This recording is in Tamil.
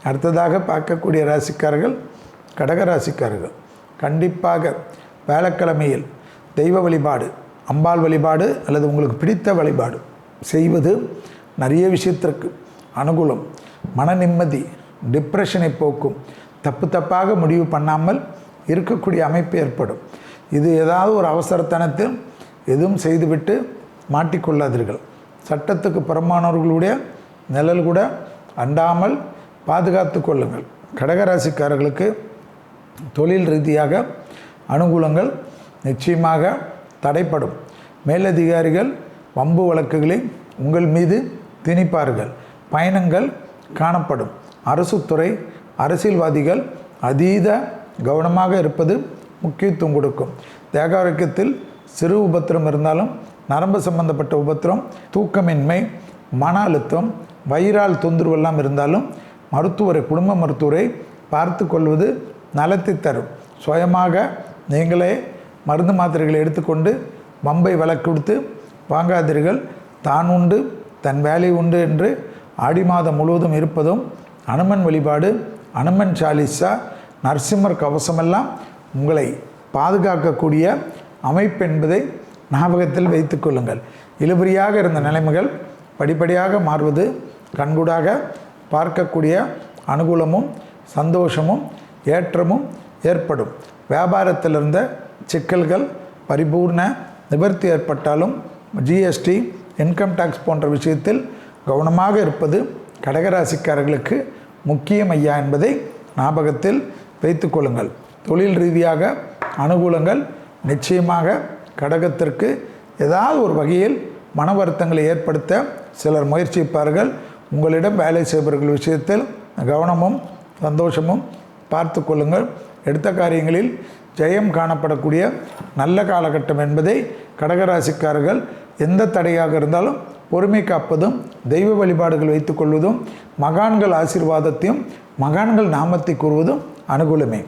அடுத்ததாக பார்க்கக்கூடிய ராசிக்காரர்கள் கடகராசிக்காரர்கள். கண்டிப்பாக வேலைக்கிழமையில் தெய்வ வழிபாடு, அம்பாள் வழிபாடு அல்லது உங்களுக்கு பிடித்த வழிபாடு செய்வது நிறைய விஷயத்திற்கு அனுகூலம், மன நிம்மதி, டிப்ரெஷனை போக்கும், தப்பாக முடிவு பண்ணாமல் இருக்கக்கூடிய அமைப்பு ஏற்படும். இது ஏதாவது ஒரு அவசரத்தனத்தில் எதுவும் செய்துவிட்டு மாட்டிக்கொள்ளாதீர்கள். சட்டத்துக்கு புறம்பானவர்களுடைய நிழல் கூட அண்டாமல் பாதுகாத்து கொள்ளுங்கள். கடகராசிக்காரர்களுக்கு தொழில் ரீதியாக அனுகூலங்கள் நிச்சயமாக தடைப்படும். மேலதிகாரிகள் வம்பு வழக்குகளை உங்கள் மீது திணிப்பார்கள். பயணங்கள் காணப்படும். அரசு துறை, அரசியல்வாதிகள் அதீத கவனமாக இருப்பது முக்கியத்துவம் கொடுக்கும். தேக ஆரோக்கியத்தில் சிறு உபத்திரம் இருந்தாலும் நரம்பு சம்பந்தப்பட்ட உபத்திரம், தூக்கமின்மை, மன அழுத்தம், வயிறால் தொந்தரவெல்லாம் இருந்தாலும் குடும்ப மருத்துவரை பார்த்து கொள்வது நலத்தை தரும். சுயமாக நீங்களே மருந்து மாத்திரைகளை எடுத்துக்கொண்டு வம்பை விலக்கு கொடுத்து வாங்காதீர்கள். தான் உண்டு தன் வேலை உண்டு என்று ஆடி மாதம் முழுவதும் இருப்பதும், அனுமன் வழிபாடு, அனுமன் சாலிசா, நரசிம்மர் கவசமெல்லாம் உங்களை பாதுகாக்கக்கூடிய அமைப்பு என்பதை ஞாபகத்தில் வைத்து கொள்ளுங்கள். இழுபறியாக இருந்த நிலைமைகள் படிப்படியாக மாறுவது கண்கூடாக பார்க்கக்கூடிய அனுகூலமும் சந்தோஷமும் ஏற்றமும் ஏற்படும். வியாபாரத்தில் இருந்த சிக்கல்கள் பரிபூர்ண நிவர்த்தி ஏற்பட்டாலும் ஜிஎஸ்டி, இன்கம் டேக்ஸ் போன்ற விஷயத்தில் கவனமாக இருப்பது கடகராசிக்காரர்களுக்கு முக்கியம் ஐயா என்பதை ஞாபகத்தில் வைத்து கொள்ளுங்கள். தொழில் ரீதியாக அனுகூலங்கள் நிச்சயமாக கடகத்திற்கு ஏதாவது ஒரு வகையில் மன வருத்தங்களை ஏற்படுத்த சிலர் முயற்சிப்பார்கள். உங்களிடம் வேலை செய்பவர்கள் விஷயத்தில் கவனமும் சந்தோஷமும் பார்த்து கொள்ளுங்கள். எடுத்த காரியங்களில் ஜெயம் காணப்படக்கூடிய நல்ல காலகட்டம் என்பதை கடகராசிக்காரர்கள் எந்த தடையாக இருந்தாலும் பொறுமை காப்பதும், தெய்வ வழிபாடுகள் வைத்துக் கொள்வதும், மகான்கள் ஆசீர்வாதத்தையும் மகான்கள் நாமத்தை கூறுவதும் அனுகூலமே.